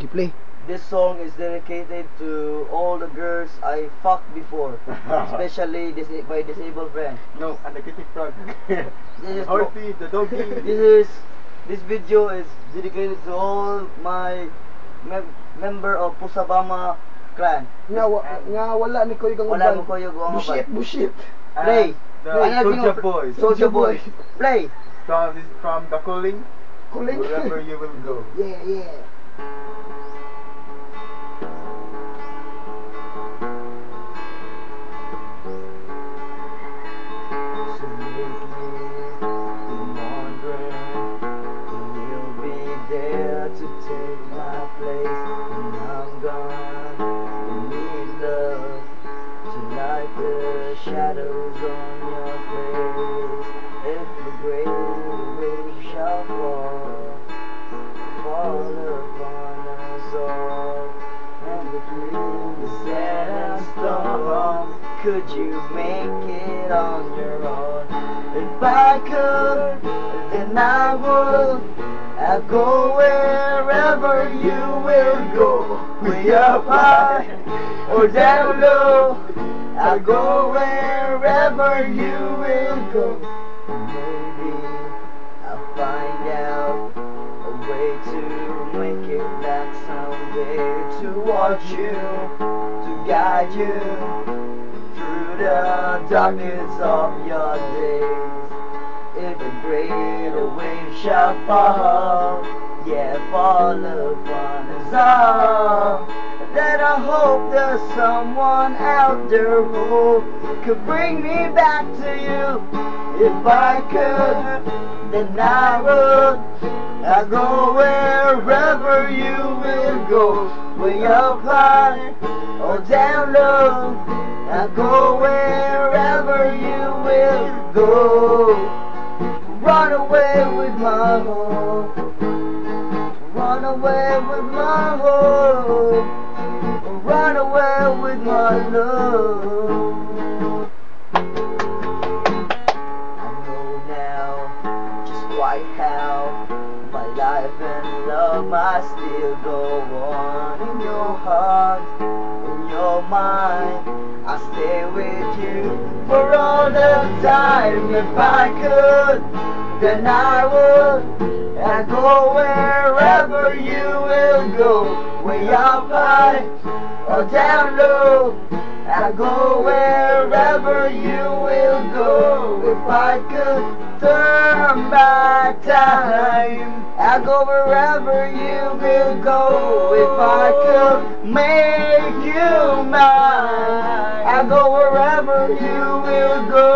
Play. This song is dedicated to all the girls I fucked before, especially by disabled friends. No, a negative frog. This is Horty, the doggy. This video is dedicated to all my member of Pusabama clan. Nga wala ni Koy kang Wala mo koyo guwang Bullshit. Play. The Soulja Boys. Soulja Boys. Play. From the calling, wherever you will go. Yeah. So lately, I'm wondering who will be there to take my place when I'm gone. You need love to light the shadows on your face. If the great wave shall fall upon us all, and between the sand and storm, could you make it on your own? If I could, then I would. I'll go wherever you will go, way up high or down low. I'll go wherever you will go. Maybe I'll find out a way to make it back someday, to watch you, to guide you through the darkness of your days. If a greater wave shall fall, fall upon us all, then I hope there's someone out there who could bring me back to you. If I could, then I would. I'll go wherever you will go, way up high or down low. I'll go wherever you will go. Run away with my hope. Run away with my hope. Run away with my love. I know now just quite how my life and love must still go on. In your heart, in your mind, I'll stay with you for all the time. If I could, then I would. I'll go wherever you will go, way up high or down low. I'll go wherever you will go. If I could turn back time, I'll go wherever you will go. If I could make you mine, I'll go wherever you will go.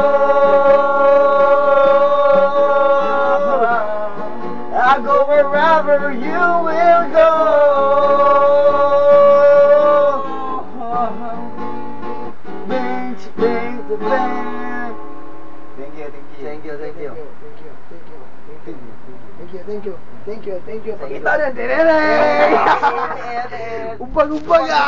I'll go wherever you will go. Bang, bang, bang. Thank you. Pakita na, terere! Upag-upag ah!